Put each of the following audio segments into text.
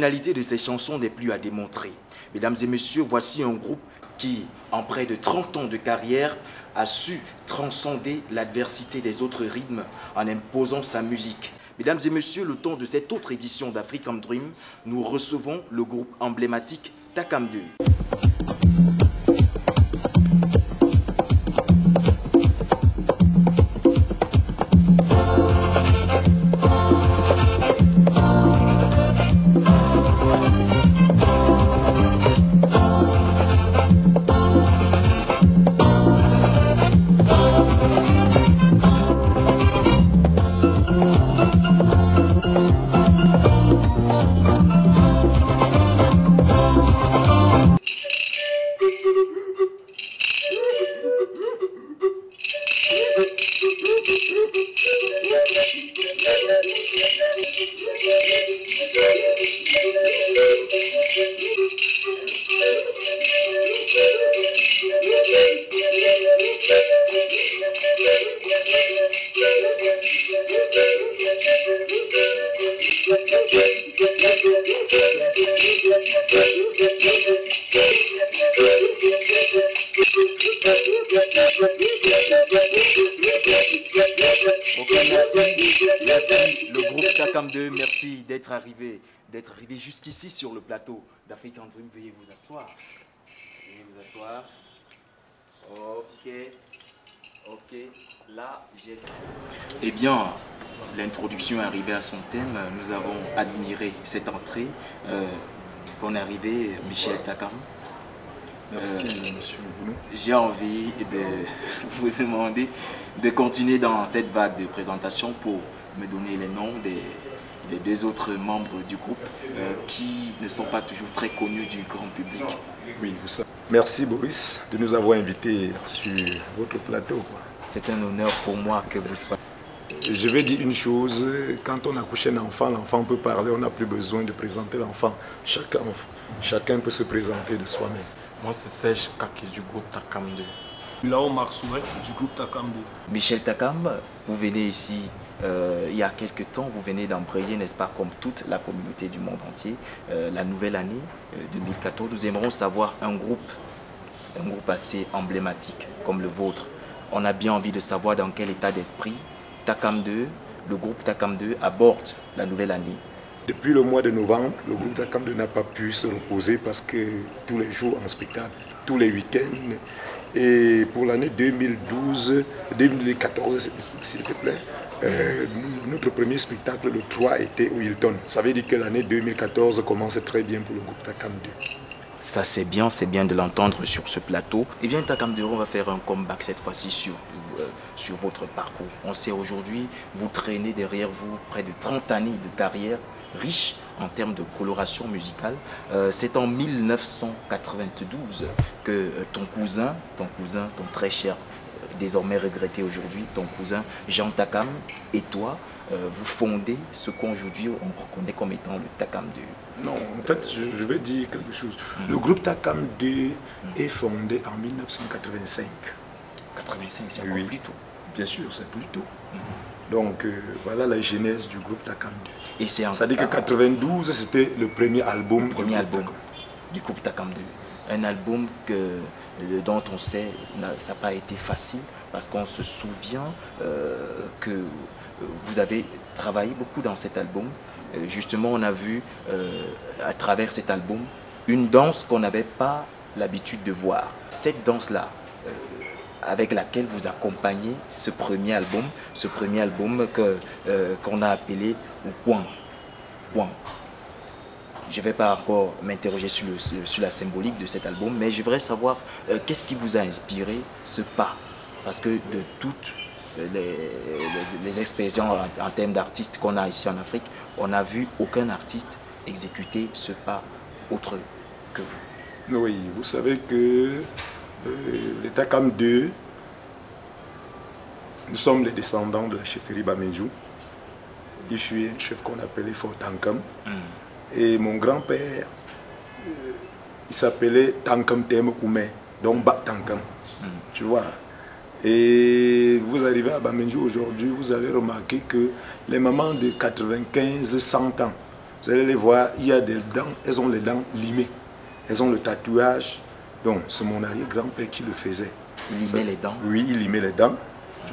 L'originalité de ces chansons n'est plus à démontrer. Mesdames et messieurs, voici un groupe qui, en près de 30 ans de carrière, a su transcender l'adversité des autres rythmes en imposant sa musique. Mesdames et messieurs, le temps de cette autre édition d'African Dream, nous recevons le groupe emblématique Takam 2. Le groupe Takam 2, merci d'être arrivé jusqu'ici sur le plateau d'African Dream. Veuillez vous asseoir. Veuillez vous asseoir. Ok. Là, j'ai... Eh bien, l'introduction est arrivée à son thème. Nous avons admiré cette entrée. Bonne arrivée, Michel Takam. Merci, monsieur Boulou. J'ai envie de vous demander de continuer dans cette vague de présentation pour me donner les noms des deux autres membres du groupe qui ne sont pas toujours très connus du grand public. Oui, vous savez. Merci Boris de nous avoir invités sur votre plateau. C'est un honneur pour moi que vous soyez. Je vais dire une chose, quand on accouche un enfant, l'enfant peut parler, on n'a plus besoin de présenter l'enfant. Chacun peut se présenter de soi-même. Moi, c'est Serge Kaki du groupe Takam 2. Là, Omar Souret du groupe Takam 2. Michel Takam, vous venez ici il y a quelques temps, vous venez d'embrayer, n'est-ce pas, comme toute la communauté du monde entier, la nouvelle année 2014. Nous aimerons savoir un groupe assez emblématique comme le vôtre. On a bien envie de savoir dans quel état d'esprit Takam 2, le groupe Takam 2 aborde la nouvelle année. Depuis le mois de novembre, le groupe Takam 2 n'a pas pu se reposer parce que tous les jours en spectacle, tous les week-ends. Et pour l'année 2014, s'il te plaît, notre premier spectacle, le 3, était au Hilton. Ça veut dire que l'année 2014 commence très bien pour le groupe Takam 2. Ça c'est bien de l'entendre sur ce plateau. Eh bien Takam 2, on va faire un comeback cette fois-ci sur votre parcours. On sait aujourd'hui, vous traînez derrière vous près de 30 années de carrière riche en termes de coloration musicale. C'est en 1992 que ton cousin, ton très cher, désormais regretté aujourd'hui, ton cousin Jean Takam et toi, vous fondez ce qu'aujourd'hui on reconnaît comme étant le Takam 2. Non, en fait, je veux dire quelque chose. Le groupe Takam 2 est fondé en 1985. 85, c'est encore plus tôt. Bien sûr, c'est plus tôt. Donc, voilà la genèse du groupe Takam 2. C'est-à-dire que 92, c'était le premier album du groupe Takam 2. Un album dont on sait ça n'a pas été facile parce qu'on se souvient que vous avez travaillé beaucoup dans cet album. Justement, on a vu à travers cet album une danse qu'on n'avait pas l'habitude de voir. Cette danse-là, avec laquelle vous accompagnez ce premier album qu'on a appelé Point. Je ne vais pas encore m'interroger sur la symbolique de cet album, mais je voudrais savoir qu'est-ce qui vous a inspiré ce pas. Parce que de toutes les expressions en termes d'artistes qu'on a ici en Afrique, on n'a vu aucun artiste exécuter ce pas autre que vous. Oui, vous savez que les Takam 2, nous sommes les descendants de la chefferie Bamenjou. Il fut un chef qu'on appelait Fort Tankam. Et mon grand-père, il s'appelait Tankam Teme Koumé, donc Bak Tankam. Tu vois. Et vous arrivez à Bamenjou aujourd'hui, vous allez remarquer que les mamans de 95, 100 ans Vous allez les voir, il y a des dents, elles ont les dents limées. Elles ont le tatouage. Donc, c'est mon arrière-grand-père qui le faisait. Il limait les dents? Oui, il limait les dents.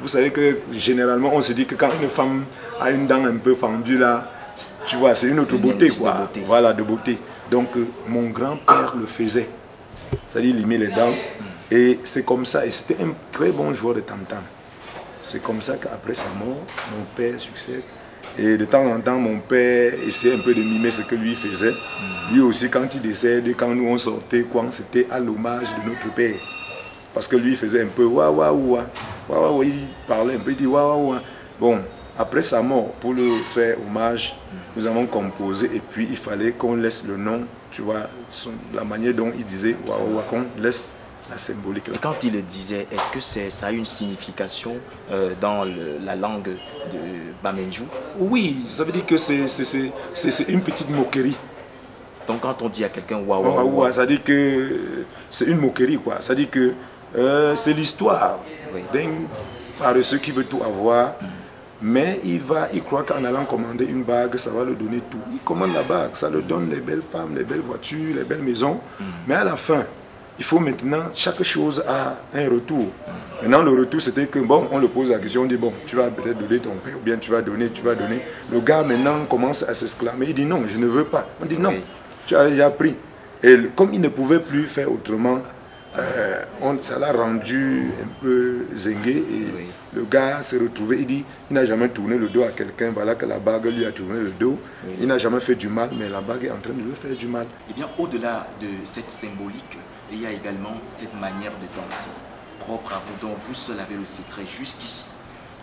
Vous savez que généralement, on se dit que quand une femme a une dent un peu fendue là, tu vois, c'est une autre beauté, quoi. De beauté. Voilà, de beauté. Donc, mon grand-père le faisait. C'est-à-dire, il limait les dents. Et c'est comme ça. Et c'était un très bon joueur de tam-tam. C'est comme ça qu'après sa mort, mon père succède. Et de temps en temps, mon père essayait un peu de mimer ce que lui faisait. Lui aussi, quand il décède, quand nous on sortait, c'était à l'hommage de notre père. Parce que lui faisait un peu wa wa wa, wa wa wa, il parlait un peu, il dit wa wa wa. Bon, après sa mort, pour le faire hommage, nous avons composé et puis il fallait qu'on laisse le nom, tu vois, la manière dont il disait wa wa wa, qu'on laisse la symbolique là. Et quand il le disait, est-ce que ça a une signification dans la langue de Bamenju? Oui, ça veut dire que c'est une petite moquerie. Donc quand on dit à quelqu'un wa wa wa, ça dit que c'est une moquerie, quoi. Ça dit que c'est l'histoire d'un paresseux qui veut tout avoir, mais il croit qu'en allant commander une bague, ça va le donner tout. Il commande la bague, ça le donne les belles femmes, les belles voitures, les belles maisons, mais à la fin, il faut maintenant, chaque chose a un retour. Maintenant, le retour, c'était que, bon, on le pose la question, on dit, bon, tu vas peut-être donner ton père, ou bien tu vas donner. Le gars, maintenant, commence à s'exclamer, il dit, non, je ne veux pas. On dit, non, tu as déjà pris. Et comme il ne pouvait plus faire autrement, ça l'a rendu un peu zingué. Et le gars s'est retrouvé, il dit, il n'a jamais tourné le dos à quelqu'un, voilà que la bague lui a tourné le dos. Il n'a jamais fait du mal, mais la bague est en train de lui faire du mal. Eh bien, au-delà de cette symbolique, il y a également cette manière de danser, propre à vous, dont vous seul avez le secret jusqu'ici.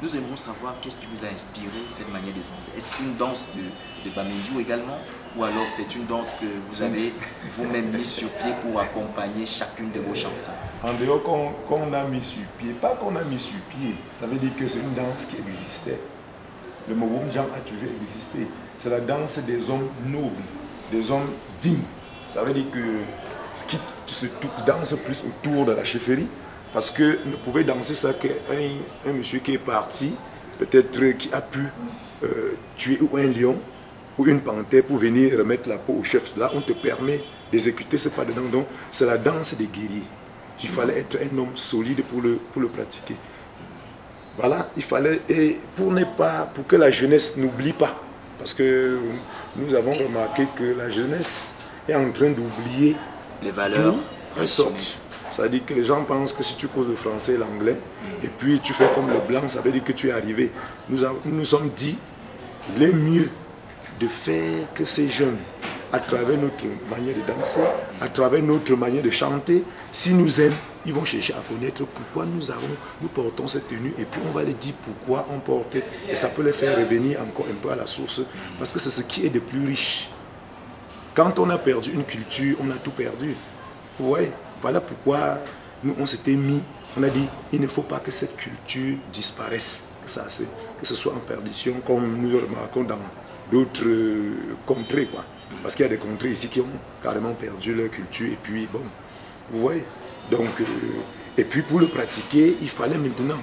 Nous aimerons savoir qu'est-ce qui vous a inspiré cette manière de danser. Est-ce une danse de Bamenju également, ou alors c'est une danse que vous avez vous-même mis sur pied pour accompagner chacune de vos chansons? En dehors qu'on a mis sur pied, pas qu'on a mis sur pied, ça veut dire que c'est une danse qui existait. Le Mowumjam a toujours existé. C'est la danse des hommes nobles, des hommes dignes. Ça veut dire que qui se danse plus autour de la chefferie, parce que ne pouvait danser ça qu'un monsieur qui est parti, peut-être qui a pu tuer ou un lion ou une panthère pour venir remettre la peau au chef. Là, on te permet d'exécuter ce pas dedans. Donc, c'est la danse des guerriers. Il fallait être un homme solide pour le pratiquer. Voilà, il fallait, et pour que la jeunesse n'oublie pas, parce que nous avons remarqué que la jeunesse est en train d'oublier les valeurs. En sorte. Ça veut dire que les gens pensent que si tu causes le français et l'anglais, et puis tu fais comme le blanc, ça veut dire que tu es arrivé. Nous nous sommes dit, il est mieux de faire que ces jeunes, à travers notre manière de danser, à travers notre manière de chanter, s'ils nous aiment, ils vont chercher à connaître pourquoi nous portons cette tenue, et puis on va leur dire pourquoi on porte, et ça peut les faire revenir encore un peu à la source, parce que c'est ce qui est de plus riche. Quand on a perdu une culture, on a tout perdu. Vous voyez, voilà pourquoi nous on s'était mis, on a dit, il ne faut pas que cette culture disparaisse, que ce soit en perdition, comme nous le remarquons dans d'autres contrées, quoi. Parce qu'il y a des contrées ici qui ont carrément perdu leur culture, et puis bon, vous voyez. Donc, et puis pour le pratiquer, il fallait maintenant,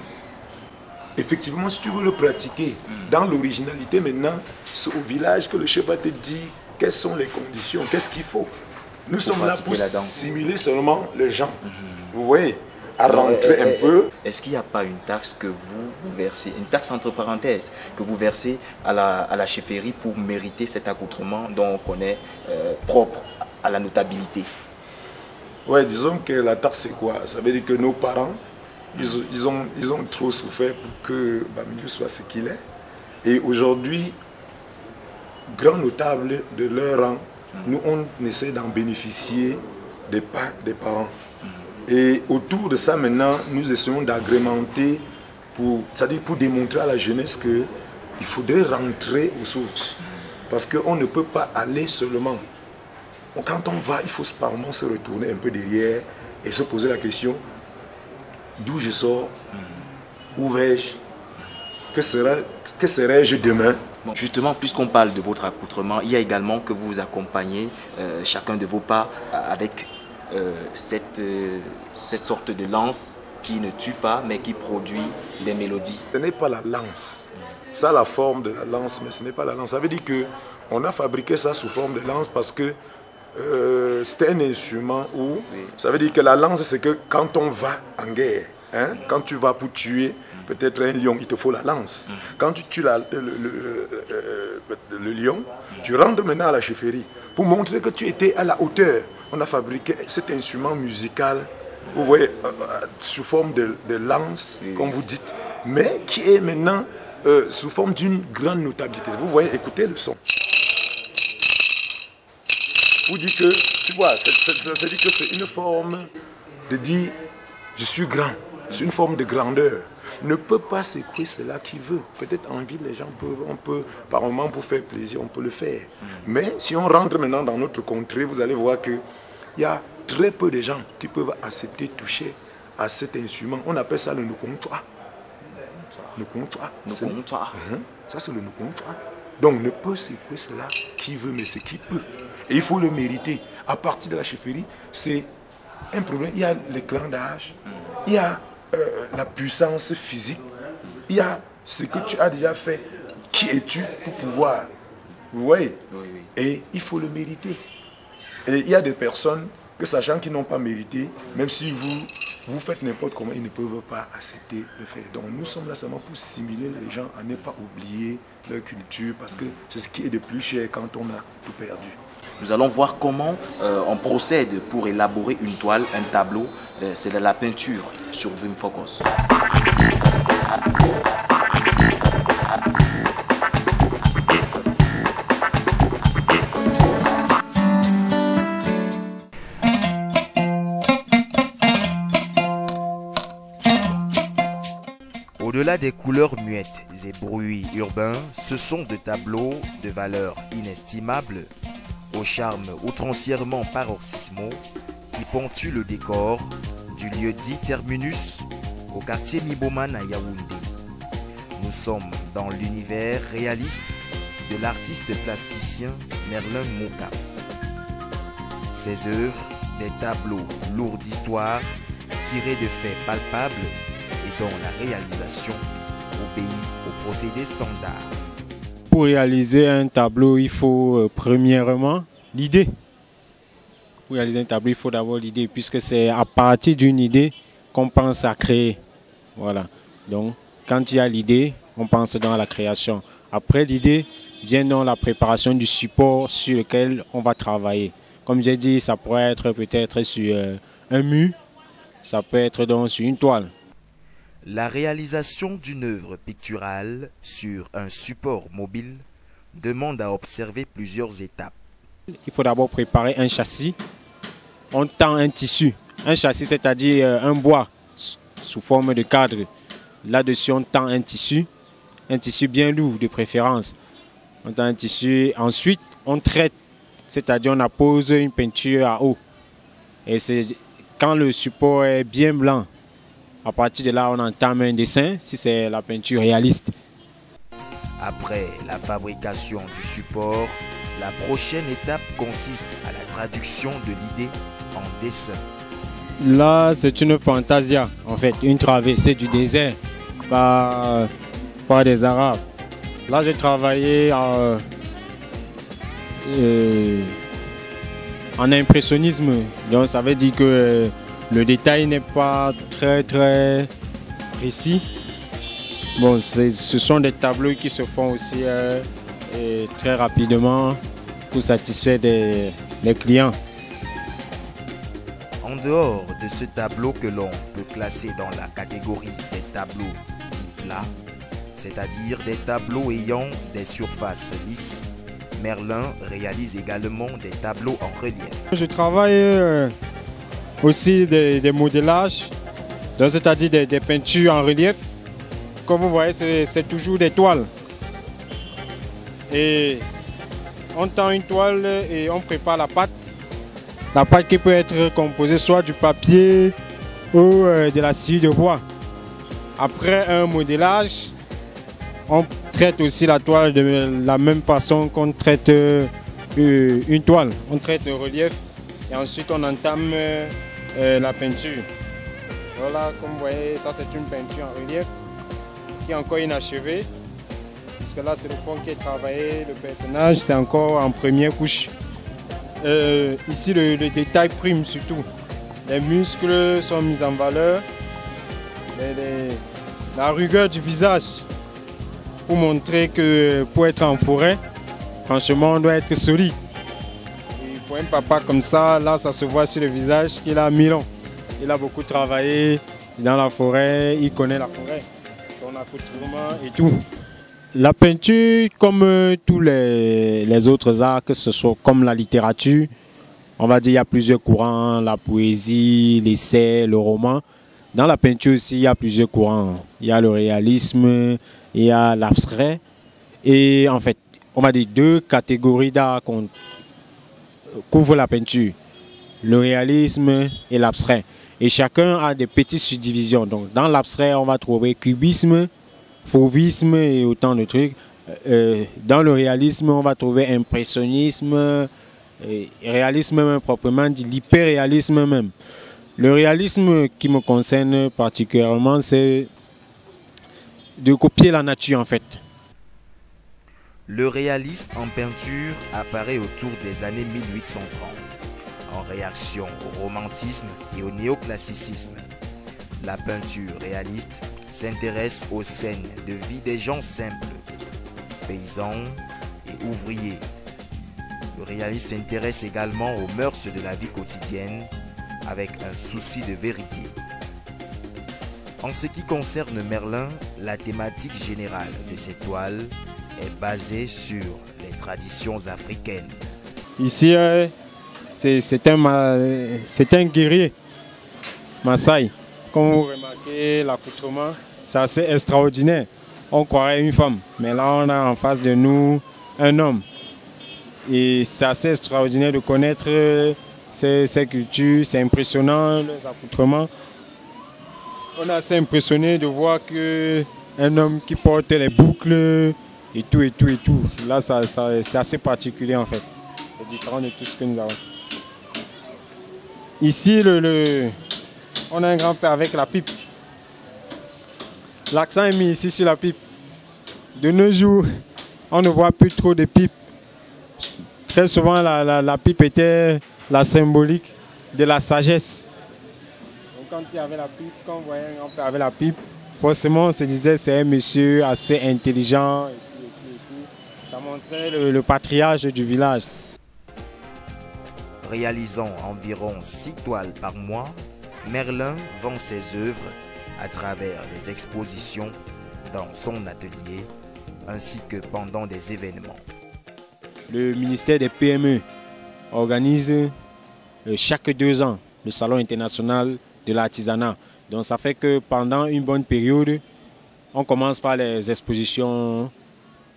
effectivement, si tu veux le pratiquer dans l'originalité maintenant, c'est au village que le chef va te dire quelles sont les conditions, qu'est-ce qu'il faut. Nous sommes là pour simuler seulement les gens. Vous voyez, à rentrer un peu. Est-ce qu'il n'y a pas une taxe que vous versez, une taxe entre parenthèses, que vous versez à la chefferie pour mériter cet accoutrement dont on connaît propre à la notabilité? Oui, disons que la taxe c'est quoi? Ça veut dire que nos parents, ils ont trop souffert pour que Bamenju soit ce qu'il est. Et aujourd'hui, grands notables de leur rang, nous on essaie d'en bénéficier des parents. Et autour de ça maintenant, nous essayons d'agrémenter c'est-à-dire pour démontrer à la jeunesse qu'il faudrait rentrer aux sources. Parce qu'on ne peut pas aller seulement. Quand on va, il faut cependant se retourner un peu derrière et se poser la question, d'où je sors, où vais-je, que serai-je demain? Bon, justement, puisqu'on parle de votre accoutrement, il y a également que vous accompagnez chacun de vos pas avec cette sorte de lance qui ne tue pas, mais qui produit des mélodies. Ce n'est pas la lance. Ça, la forme de la lance, mais ce n'est pas la lance. Ça veut dire que On a fabriqué ça sous forme de lance parce que c'était un instrument où, ça veut dire que la lance, c'est que quand on va en guerre, hein, quand tu vas pour tuer peut-être un lion, il te faut la lance. Quand tu tues le lion, tu rentres maintenant à la chefferie pour montrer que tu étais à la hauteur. On a fabriqué cet instrument musical, vous voyez, sous forme de lance, comme vous dites, mais qui est maintenant sous forme d'une grande notabilité. Vous voyez, écoutez le son. Vous dites que, tu vois, ça veut dire que c'est une forme de dire, je suis grand. C'est une forme de grandeur. Ne peut pas secouer cela qui veut. Peut-être en ville, les gens peuvent, on peut, par moment, pour faire plaisir, on peut le faire. Mais si on rentre maintenant dans notre contrée, vous allez voir qu'il y a très peu de gens qui peuvent accepter, toucher à cet instrument. On appelle ça le nukonchwa. Ça, c'est le nukonchwa. Donc, ne peut secouer cela qui veut, mais c'est qui peut. Et il faut le mériter. À partir de la chefferie, c'est un problème. Il y a l'éclat d'âge, il y a la puissance physique, il y a ce que tu as déjà fait. Qui es-tu pour pouvoir? Vous voyez? Et il faut le mériter. Et il y a des personnes que, sachant qu'ils n'ont pas mérité, même si vous faites n'importe comment, ils ne peuvent pas accepter le faire. Donc nous sommes là seulement pour simuler les gens à ne pas oublier leur culture, parce que c'est ce qui est de plus cher quand on a tout perdu. Nous allons voir comment on procède pour élaborer une toile, un tableau. C'est de la peinture sur Vim Focus. Au-delà des couleurs muettes et bruits urbains, ce sont des tableaux de valeur inestimable, au charme outrancièrement paroxysmaux, qui ponctuent le décor du lieu dit Terminus au quartier Miboman à Yaoundé. Nous sommes dans l'univers réaliste de l'artiste plasticien Merlin Mouka. Ses œuvres, des tableaux lourds d'histoire, tirés de faits palpables et dont la réalisation obéit au procédé standard. Pour réaliser un tableau, il faut premièrement l'idée. Pour réaliser un tableau, il faut d'abord l'idée, puisque c'est à partir d'une idée qu'on pense à créer. Voilà. Donc, quand il y a l'idée, on pense dans la création. Après l'idée, vient dans la préparation du support sur lequel on va travailler. Comme j'ai dit, ça pourrait être peut-être sur un mur, ça peut être donc sur une toile. La réalisation d'une œuvre picturale sur un support mobile demande à observer plusieurs étapes. Il faut d'abord préparer un châssis. On tend un tissu. Un châssis, c'est-à-dire un bois sous forme de cadre. Là-dessus, on tend un tissu bien lourd de préférence. On tend un tissu. Ensuite, on traite, c'est-à-dire on appose une peinture à eau. Et c'est quand le support est bien blanc. À partir de là, on entame un dessin, si c'est la peinture réaliste. Après la fabrication du support, la prochaine étape consiste à la traduction de l'idée en dessin. Là, c'est une fantasia, en fait, une traversée du désert par des Arabes. Là, j'ai travaillé en impressionnisme, donc ça veut dire que le détail n'est pas très précis. Bon, ce sont des tableaux qui se font aussi très rapidement pour satisfaire des clients. En dehors de ce tableau que l'on peut classer dans la catégorie des tableaux dits plats, c'est-à-dire des tableaux ayant des surfaces lisses, Merlin réalise également des tableaux en relief. Je travaille aussi des modélages, c'est-à-dire des peintures en relief. Comme vous voyez, c'est toujours des toiles. Et on tend une toile et on prépare la pâte. La pâte qui peut être composée soit du papier ou de la scie de bois. Après un modélage, on traite aussi la toile de la même façon qu'on traite une toile. On traite le relief et ensuite on entame la peinture. Voilà, comme vous voyez, ça c'est une peinture en relief qui est encore inachevée. parce que là c'est le fond qui est travaillé, le personnage c'est encore en première couche. Ici le détail prime surtout. Les muscles sont mis en valeur, la rigueur du visage pour montrer que pour être en forêt, franchement on doit être solide. Et pour un papa comme ça, là ça se voit sur le visage qu'il a 1000 ans. Il a beaucoup travaillé dans la forêt, il connaît la forêt, son accoutrement et tout. La peinture, comme tous les autres arts, que ce soit comme la littérature, on va dire il y a plusieurs courants, la poésie, l'essai, le roman. Dans la peinture aussi, il y a plusieurs courants. Il y a le réalisme, il y a l'abstrait. Et en fait, on va dire 2 catégories d'art qu'on couvre la peinture. Le réalisme et l'abstrait. Et chacun a des petites subdivisions. Donc dans l'abstrait, on va trouver cubisme, fauvisme et autant de trucs. Dans le réalisme, on va trouver impressionnisme, réalisme même proprement dit, l'hyperréalisme même. Le réalisme qui me concerne particulièrement, c'est de copier la nature en fait. Le réalisme en peinture apparaît autour des années 1830, en réaction au romantisme et au néoclassicisme. La peinture réaliste s'intéresse aux scènes de vie des gens simples, paysans et ouvriers. Le réaliste s'intéresse également aux mœurs de la vie quotidienne avec un souci de vérité. En ce qui concerne Merlin, la thématique générale de ses toiles est basée sur les traditions africaines. Ici, c'est un guerrier, Maasai. Comme vous remarquez, l'accoutrement, c'est assez extraordinaire. On croirait une femme, mais là on a en face de nous un homme. Et c'est assez extraordinaire de connaître ces cultures, c'est impressionnant, les accoutrements. On est assez impressionné de voir qu'un homme qui porte les boucles et tout. Là, c'est assez particulier en fait. C'est différent de tout ce que nous avons. Ici, on a un grand-père avec la pipe. L'accent est mis ici sur la pipe. De nos jours, on ne voit plus trop de pipes. Très souvent, la pipe était la symbolique de la sagesse. Donc, quand il y avait la pipe, quand on voyait un grand-père avec la pipe, forcément, on se disait c'est un monsieur assez intelligent. Et ça montrait le patriarche du village. Réalisant environ 6 toiles par mois, Merlin vend ses œuvres à travers les expositions dans son atelier ainsi que pendant des événements. Le ministère des PME organise chaque 2 ans le Salon international de l'artisanat. Donc ça fait que pendant une bonne période, on commence par les expositions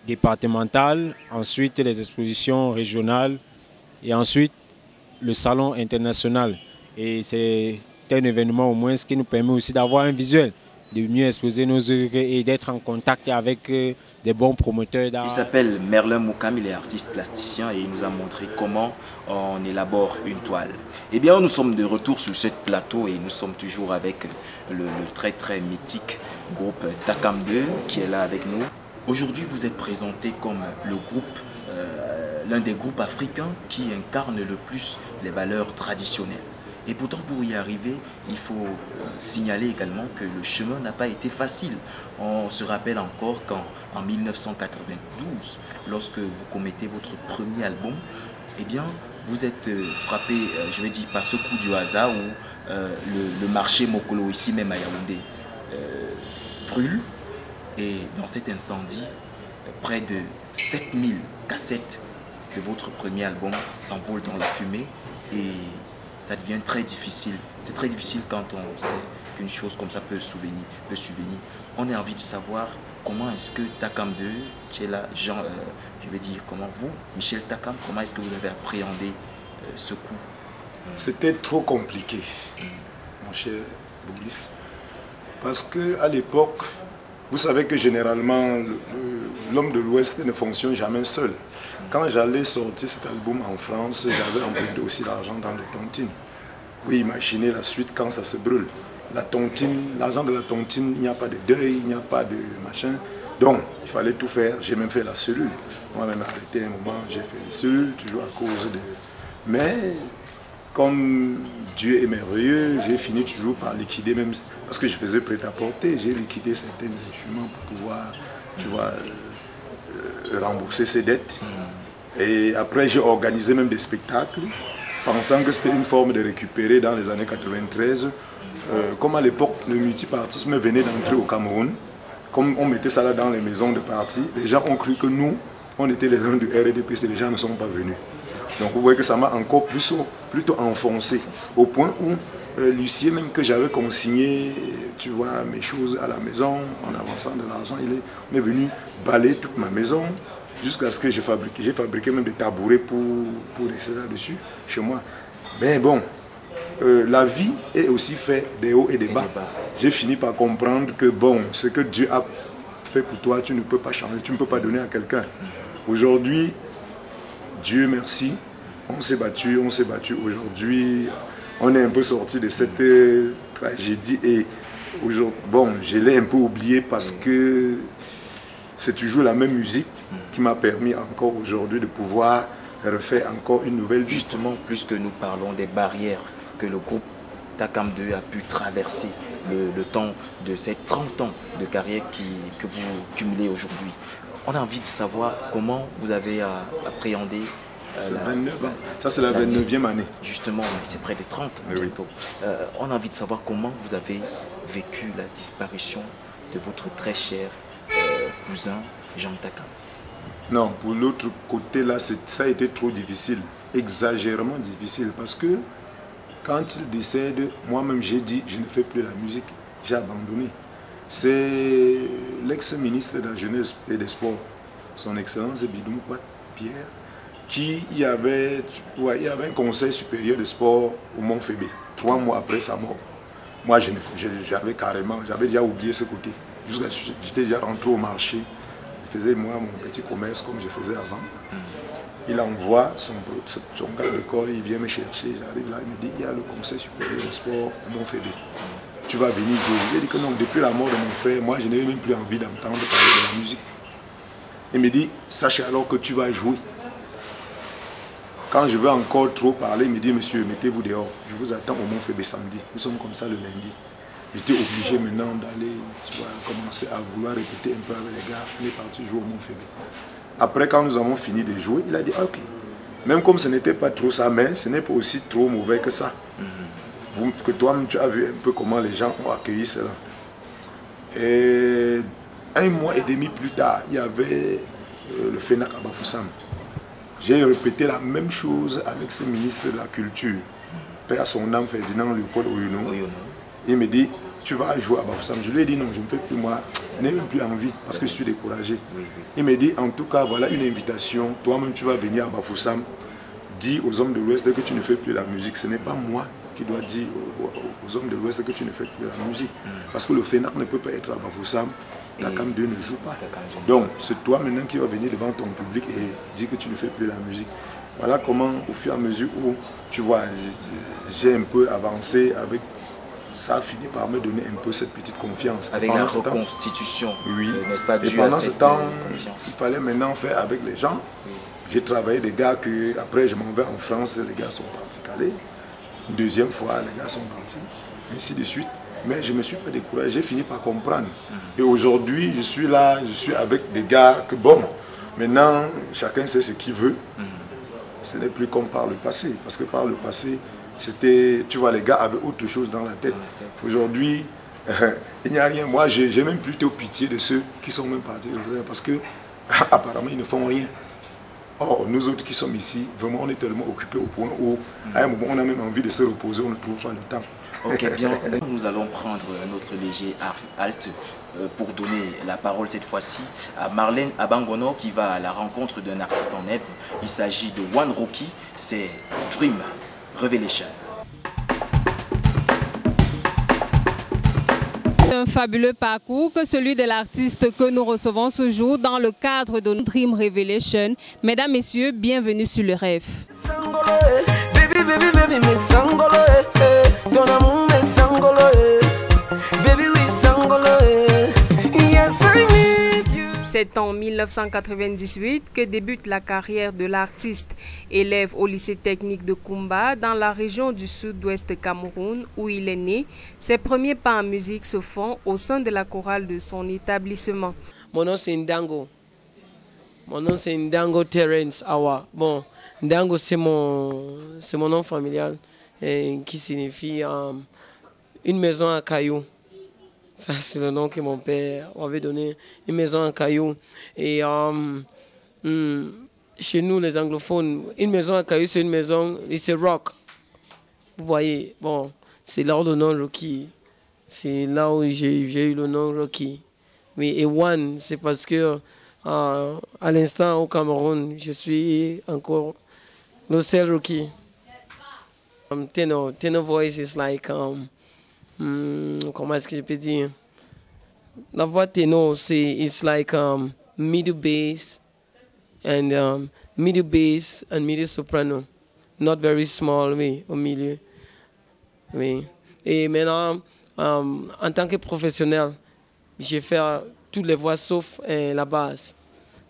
départementales, ensuite les expositions régionales et ensuite le Salon international. Et c'est un événement au moins qui nous permet aussi d'avoir un visuel, de mieux exposer nos œuvres et d'être en contact avec des bons promoteurs d'art. Il s'appelle Merlin Moukam, il est artiste plasticien et il nous a montré comment on élabore une toile. Eh bien, nous sommes de retour sur ce plateau et nous sommes toujours avec le très mythique groupe Takam 2 qui est là avec nous. Aujourd'hui, vous êtes présenté comme le groupe, l'un des groupes africains qui incarne le plus les valeurs traditionnelles. Et pourtant, pour y arriver, il faut signaler également que le chemin n'a pas été facile. On se rappelle encore qu'en 1992, lorsque vous commettez votre premier album, eh bien, vous êtes frappé, je vais dire, par ce coup du hasard où le marché Mokolo, ici même à Yaoundé, brûle. Et dans cet incendie, près de 7000 cassettes de votre premier album s'envolent dans la fumée et ça devient très difficile. C'est très difficile quand on sait qu'une chose comme ça peut subvenir. On a envie de savoir comment est-ce que Takam 2, qui est là, Jean, je vais dire comment vous, Michel Takam, comment est-ce que vous avez appréhendé ce coup? C'était trop compliqué, mon cher Boris, parce qu'à l'époque, vous savez que généralement, l'homme de l'Ouest ne fonctionne jamais seul. Quand j'allais sortir cet album en France, j'avais emprunté aussi l'argent dans les tontines. Oui, imaginez la suite quand ça se brûle. La tontine, l'argent de la tontine, il n'y a pas de deuil, il n'y a pas de machin. Donc, il fallait tout faire. J'ai même fait la cellule. Moi-même arrêté un moment, j'ai fait les cellules, toujours à cause de... Mais, comme Dieu est merveilleux, j'ai fini toujours par liquider, même parce que je faisais prêt-à-porter, j'ai liquidé certains instruments pour pouvoir, tu vois, rembourser ses dettes. Et après, j'ai organisé même des spectacles, pensant que c'était une forme de récupérer dans les années 93. Comme à l'époque, le multipartisme venait d'entrer au Cameroun, comme on mettait ça là dans les maisons de parti, les gens ont cru que nous, on était les gens du RDPC, les gens ne sont pas venus. Donc vous voyez que ça m'a encore plutôt enfoncé, au point où l'huissier même que j'avais consigné, tu vois, mes choses à la maison, en avançant de l'argent, il est venu balayer toute ma maison, jusqu'à ce que j'ai fabriqué même des tabourets pour rester là-dessus, chez moi. Mais bon, la vie est aussi faite des hauts et des bas. J'ai fini par comprendre que bon, ce que Dieu a fait pour toi, tu ne peux pas changer, tu ne peux pas donner à quelqu'un. Aujourd'hui, Dieu merci, on s'est battu. Aujourd'hui, on est un peu sorti de cette tragédie et aujourd'hui, bon, je l'ai un peu oublié parce que c'est toujours la même musique qui m'a permis encore aujourd'hui de pouvoir refaire encore une nouvelle vie. Justement, puisque nous parlons des barrières que le groupe Takam 2 a pu traverser le temps de ces 30 ans de carrière que vous cumulez aujourd'hui. On a envie de savoir comment vous avez appréhendé. C'est 29 ans. Ça, c'est la 29e année. Justement, c'est près de 30 bientôt. On a envie de savoir comment vous avez vécu la disparition de votre très cher cousin Jean Takam. Non, pour l'autre côté, là, ça a été trop difficile. Exagérément difficile. Parce que quand il décède, moi-même, j'ai dit, je ne fais plus la musique. J'ai abandonné. C'est l'ex-ministre de la Jeunesse et des Sports, son Excellence Bidoum Pierre, qui y avait un conseil supérieur de sport au Mont-Fébé, 3 mois après sa mort. Moi, j'avais déjà oublié ce côté. J'étais déjà rentré au marché, je faisais moi mon petit commerce comme je faisais avant. Il envoie son gars de corps, il vient me chercher, j'arrive là, il me dit, il y a le conseil supérieur de sport au Mont-Fébé. Tu vas venir jouer. J'ai dit que non, depuis la mort de mon frère, moi je n'ai même plus envie d'entendre parler de la musique. Il me dit, sache alors que tu vas jouer. Quand je veux encore trop parler, il me dit, monsieur, mettez-vous dehors. Je vous attends au Mont-Fébé samedi. Nous sommes comme ça le lundi. J'étais obligé maintenant d'aller, tu vois, commencer à vouloir répéter un peu avec les gars. On est parti jouer au Mont-Fébé. Après, quand nous avons fini de jouer, il a dit, ok. Même comme ce n'était pas trop ça, mais ce n'est pas aussi trop mauvais que ça. Que toi-même, tu as vu un peu comment les gens ont accueilli cela. Et 1 mois et demi plus tard, il y avait le FENAC à Bafoussam. J'ai répété la même chose avec ce ministre de la Culture, père à son âme Ferdinand Léopold Oyuno. Il me dit, tu vas jouer à Bafoussam. Je lui ai dit non, je ne fais plus moi, je n'ai même plus envie parce que je suis découragé. Il me dit, en tout cas, voilà une invitation, toi-même tu vas venir à Bafoussam, dis aux hommes de l'Ouest que tu ne fais plus la musique. Ce n'est pas moi qui doit dire aux hommes de l'Ouest que tu ne fais plus la musique. Parce que le FENAC ne peut pas être à Bafoussam, Takam 2 ne joue pas. Donc, c'est toi maintenant qui vas venir devant ton public et dire que tu ne fais plus la musique. Voilà comment, au fur et à mesure où, tu vois, j'ai un peu avancé avec... Ça a fini par me donner un peu cette petite confiance. Avec la reconstitution, oui. N'est-ce pas, et pendant ce temps, il fallait maintenant faire avec les gens. J'ai travaillé des gars que, après je m'en vais en France, les gars sont partis Calais. Une deuxième fois, les gars sont partis, ainsi de suite. Mais je ne me suis pas découragé, j'ai fini par comprendre. Et aujourd'hui, je suis là, je suis avec des gars que bon, maintenant, chacun sait ce qu'il veut. Ce n'est plus comme par le passé. Parce que par le passé, c'était, tu vois, les gars avaient autre chose dans la tête. Aujourd'hui, il n'y a rien. Moi, j'ai même plutôt pitié de ceux qui sont même partis. Parce que, apparemment, ils ne font rien. Or, nous autres qui sommes ici, vraiment, on est tellement occupés au point où, à un moment, on a même envie de se reposer, on ne trouve pas le temps. Ok, bien. Nous allons prendre notre léger halte pour donner la parole cette fois-ci à Marlène Abangono qui va à la rencontre d'un artiste en herbe. Il s'agit de One Rocky, c'est Dream Revelation. Un fabuleux parcours que celui de l'artiste que nous recevons ce jour dans le cadre de Dream Revelation. Mesdames, Messieurs, bienvenue sur le rêve. C'est en 1998 que débute la carrière de l'artiste. Élève au lycée technique de Koumba, dans la région du sud-ouest Cameroun, où il est né, ses premiers pas en musique se font au sein de la chorale de son établissement. Mon nom c'est Ndango. Mon nom c'est Ndango Terence Awa. Bon, Ndango c'est mon nom familial qui signifie une maison à cailloux. Ça, c'est le nom que mon père avait donné, une maison à cailloux. Et chez nous, les anglophones, une maison à cailloux, c'est une maison, c'est rock. Vous voyez, bon, c'est là où le nom Rocky. C'est là où j'ai eu le nom Rocky. Mais et One, c'est parce que à l'instant au Cameroun, je suis encore le seul Rocky. Tenor voice is like comment est-ce que je peux dire? La voix ténor, it's like middle bass and middle soprano. Not very small, oui, au milieu. Oui. Et maintenant, en tant que professionnel, j'ai fait toutes les voix sauf la basse.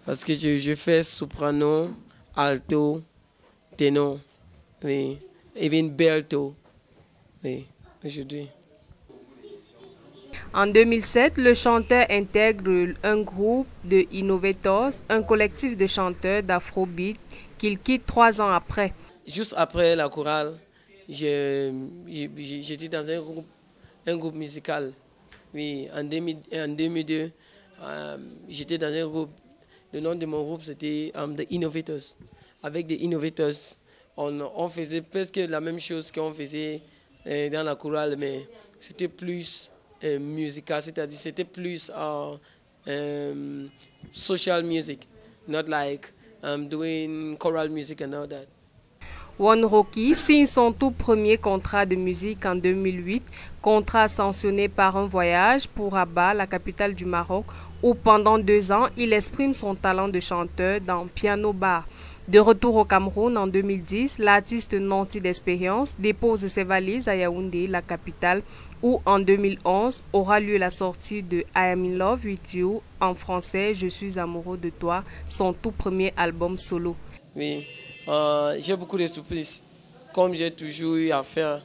Parce que je fais soprano, alto, ténor, oui, even belto, oui, aujourd'hui. En 2007, le chanteur intègre un groupe de Innovators, un collectif de chanteurs d'Afrobeat qu'il quitte 3 ans après. Juste après la chorale, j'étais dans un groupe musical. Oui, en 2002, j'étais dans un groupe. Le nom de mon groupe, c'était The Innovators. Avec The Innovators, on faisait presque la même chose qu'on faisait dans la chorale, mais c'était plus musical, c'est-à-dire c'était plus social music, not like doing choral music and all that. One Rocky signe son tout premier contrat de musique en 2008, contrat sanctionné par un voyage pour Rabat, la capitale du Maroc, où pendant 2 ans, il exprime son talent de chanteur dans Piano Bar. De retour au Cameroun en 2010, l'artiste nanti d'expérience dépose ses valises à Yaoundé, la capitale, où en 2011 aura lieu la sortie de I Am in Love with You, en français Je suis amoureux de toi, son tout premier album solo. Oui, j'ai beaucoup de surprises. Comme j'ai toujours eu à faire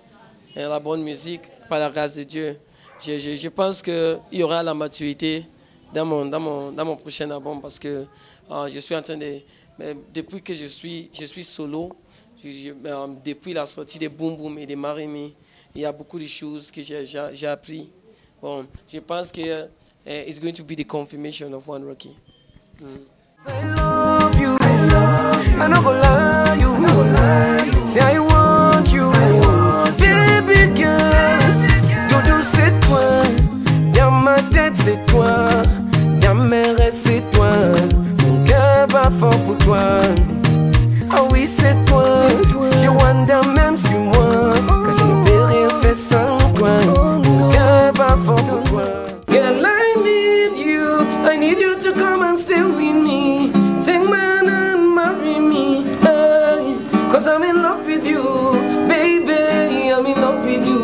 la bonne musique, par la grâce de Dieu, je pense qu'il y aura la maturité dans mon prochain album parce que je suis en train de... Depuis que je suis solo, depuis la sortie de Boom Boom et de Marimi, il y a beaucoup de choses que j'ai appris. Bon, je pense que it's going to be the confirmation of One Rocky. I love you, I'm not gonna lie you, say I want you, baby girl, Doudou c'est toi, y'a ma tête c'est toi, y'a mes rêves c'est toi, mon cœur bat fort pour toi, ah oui c'est toi, je wonder même sur moi, quand je ne peux rien faire sans toi, mon cœur bat fort pour toi. Girl, I need you to come and stay with me. Take my hand and marry me. Hey, 'cause I'm in love with you, baby. I'm in love with you.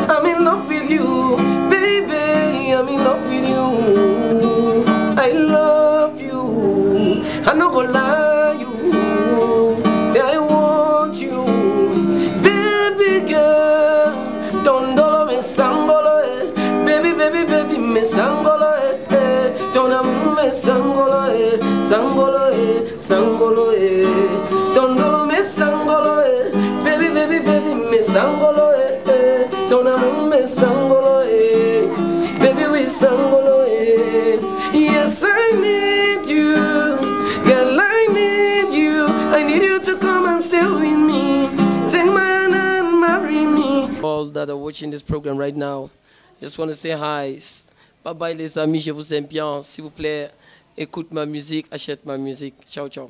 I'm in love with you, baby. I'm in love with you. I love you. I'm not gonna lie you. Say I want you, baby girl. Tondolo me sangolo, baby, baby, baby me sangolo. Ton amour me sangolo, sangolo, sangolo, ton amour me sangolo, baby, baby, baby me sangolo, ton amour me sangolo, baby we sangolo, yes I need you, girl I need you to come and stay with me, take my hand and marry me. All that are watching this program right now, just want to say hi. Bye bye les amis, je vous aime bien. S'il vous plaît, écoute ma musique, achète ma musique. Ciao, ciao.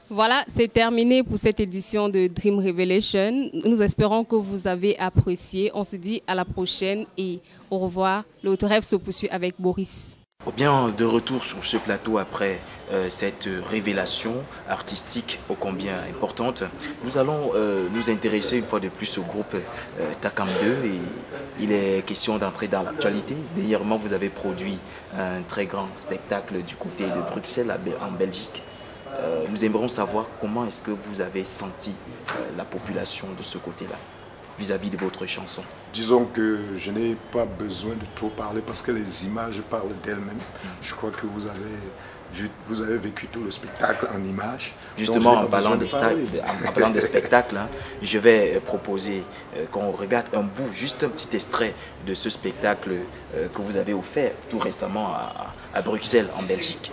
Voilà, c'est terminé pour cette édition de Dream Revelation. Nous espérons que vous avez apprécié. On se dit à la prochaine et au revoir. L'autre rêve se poursuit avec Boris. Bien, de retour sur ce plateau après cette révélation artistique ô combien importante, nous allons nous intéresser une fois de plus au groupe Takam 2 et il est question d'entrer dans l'actualité. Dernièrement, vous avez produit un très grand spectacle du côté de Bruxelles en Belgique. Nous aimerions savoir comment est-ce que vous avez senti la population de ce côté-là vis-à-vis de votre chanson. Disons que je n'ai pas besoin de trop parler parce que les images parlent d'elles-mêmes. Je crois que vous avez vécu tout le spectacle en images. Justement, en parlant de spectacle, hein, je vais proposer qu'on regarde un bout, juste un petit extrait de ce spectacle que vous avez offert tout récemment à Bruxelles, en Belgique.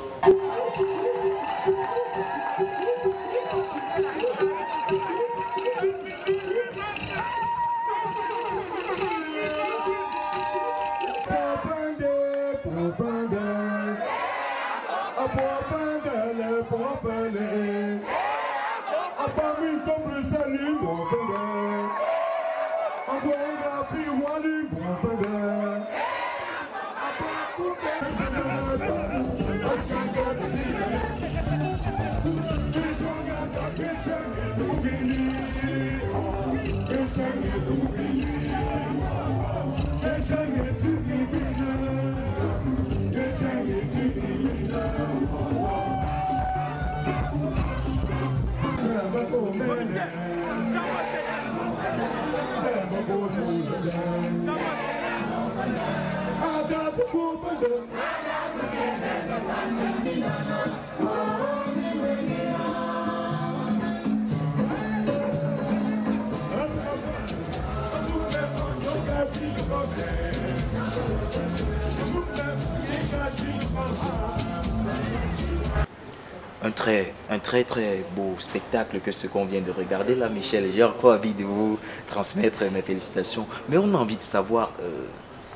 Un très beau spectacle que ce qu'on vient de regarder là, Michel. J'ai encore envie de vous transmettre mes félicitations. Mais on a envie de savoir,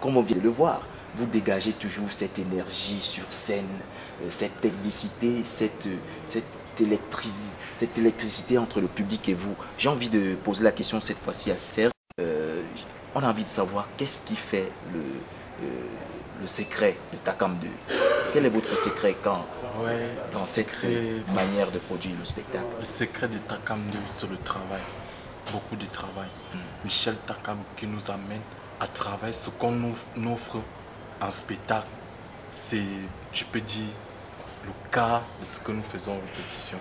comme on vient de le voir, vous dégagez toujours cette énergie sur scène, cette technicité, cette électricité entre le public et vous. J'ai envie de poser la question cette fois-ci à Serge. On a envie de savoir qu'est-ce qui fait le secret de Takam 2. Quel est votre secret dans cette manière de produire le spectacle? Le secret de Takam 2, c'est le travail. Beaucoup de travail. Michel Takam qui nous amène à travailler ce qu'on nous offre en spectacle. C'est, je peux dire, le cas de ce que nous faisons en répétition.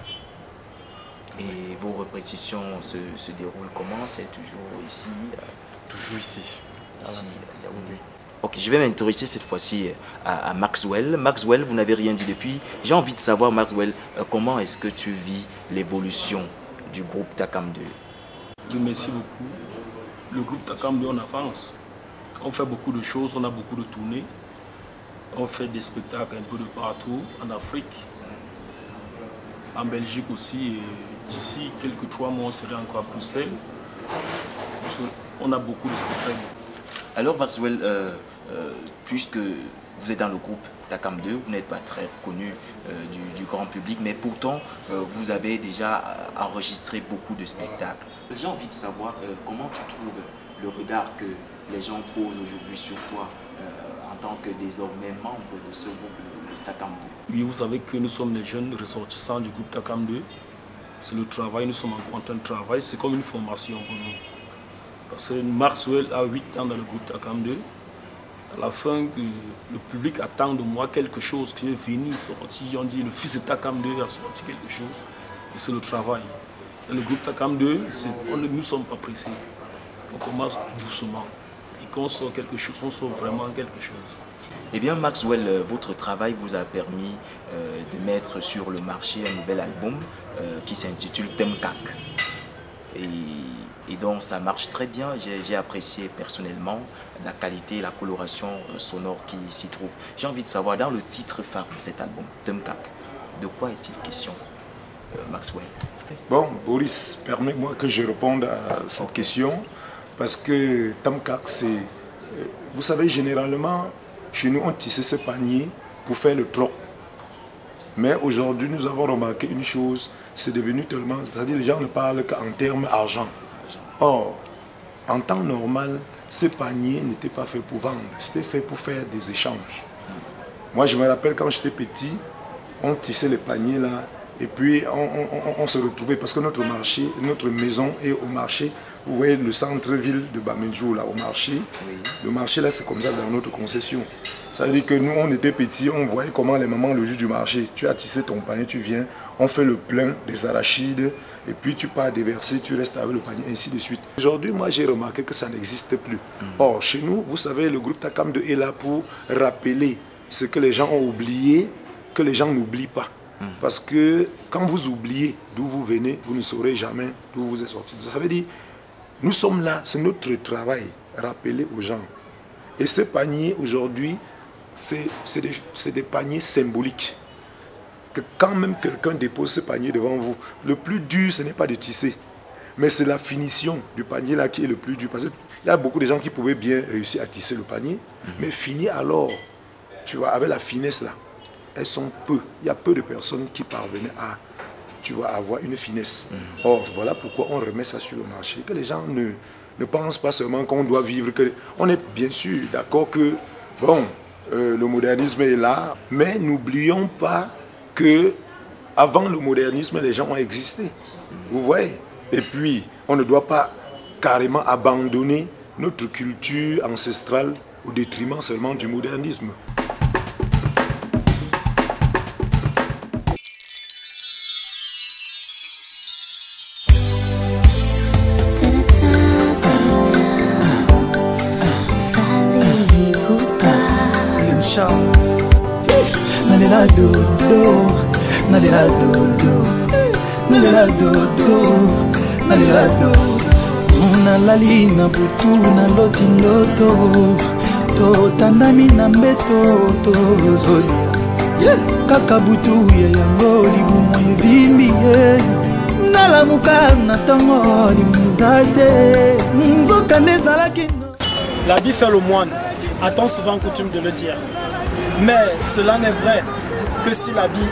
Et vos répétitions se déroulent comment? C'est toujours ici? Toujours ici. Ici, à Yaoundé. Ok, je vais m'intéresser cette fois-ci à Maxwell. Maxwell, vous n'avez rien dit depuis. J'ai envie de savoir, Maxwell, comment est-ce que tu vis l'évolution du groupe Takam 2? Merci beaucoup. Le groupe Takam 2, on avance. On fait beaucoup de choses, on a beaucoup de tournées. On fait des spectacles un peu de partout, en Afrique, en Belgique aussi. Et d'ici quelques 3 mois, on sera encore à Bruxelles. On a beaucoup de spectacles. Alors Maxwell, puisque vous êtes dans le groupe Takam 2, vous n'êtes pas très reconnu du grand public, mais pourtant vous avez déjà enregistré beaucoup de spectacles. J'ai envie de savoir comment tu trouves le regard que les gens posent aujourd'hui sur toi en tant que désormais membre de ce groupe, le Takam 2. Oui, vous savez que nous sommes les jeunes ressortissants du groupe Takam 2. C'est le travail, nous sommes en train de travailler, c'est comme une formation pour nous. Parce que Maxwell a 8 ans dans le groupe Takam 2. À la fin, le public attend de moi quelque chose qui est venu, sorti. On dit le fils de Takam 2 a sorti quelque chose. Et c'est le travail. Dans le groupe Takam 2, nous ne sommes pas pressés. On commence doucement. Et quand on sort quelque chose, on sort vraiment quelque chose. Eh bien Maxwell, votre travail vous a permis de mettre sur le marché un nouvel album qui s'intitule Temkak. Et donc ça marche très bien, j'ai apprécié personnellement la qualité et la coloration sonore qui s'y trouve. J'ai envie de savoir, dans le titre phare de cet album, Temkak, de quoi est-il question, Maxwell? Bon, Boris, permets-moi que je réponde à cette question, parce que Temkak, c'est... Vous savez, généralement, chez nous, on tissait ce panier pour faire le troc. Mais aujourd'hui, nous avons remarqué une chose, c'est devenu tellement... C'est-à-dire les gens ne parlent qu'en termes argent. Or, en temps normal, ce panier n'était pas fait pour vendre, c'était fait pour faire des échanges. Moi, je me rappelle quand j'étais petit, on tissait les paniers là, et puis on se retrouvait, parce que notre marché, notre maison est au marché. Vous voyez le centre-ville de Bamendjou là, au marché. Oui. Le marché là, c'est comme ça dans notre concession. Ça veut dire que nous, on était petits, on voyait comment les mamans le jour du marché. Tu as tissé ton panier, tu viens, on fait le plein des arachides, et puis tu pars déverser, tu restes avec le panier, ainsi de suite. Aujourd'hui, moi, j'ai remarqué que ça n'existe plus. Or, chez nous, vous savez, le groupe Takam 2 est là pour rappeler ce que les gens ont oublié, que les gens n'oublient pas. Parce que quand vous oubliez d'où vous venez, vous ne saurez jamais d'où vous êtes sorti. Ça veut dire, nous sommes là, c'est notre travail, rappeler aux gens. Et ces paniers, aujourd'hui, c'est des paniers symboliques. Que quand même quelqu'un dépose ce panier devant vous, le plus dur, ce n'est pas de tisser, mais c'est la finition du panier là qui est le plus dur. Parce qu'il y a beaucoup de gens qui pouvaient bien réussir à tisser le panier, mais finir alors, tu vois, avec la finesse là, elles sont peu. Il y a peu de personnes qui parvenaient à, tu vois, avoir une finesse. Or, voilà pourquoi on remet ça sur le marché. Que les gens ne pensent pas seulement qu'on doit vivre. On est bien sûr d'accord que, bon, le modernisme est là, mais n'oublions pas que avant le modernisme, les gens ont existé. Vous voyez? Et puis, on ne doit pas carrément abandonner notre culture ancestrale au détriment seulement du modernisme. Nalela dodo, nalela dodo, nalela dodo, nalela dodo. Nalali na butu na loti ndoto, to tandami na mbeto to zoli. Kaka butu ye yango libumu evimbi ye. Nalamuka na tongo limuzate, nzokande zalaki. L'habit fait le moine, a-t-on souvent coutume de le dire. Mais cela n'est vrai que si l'habit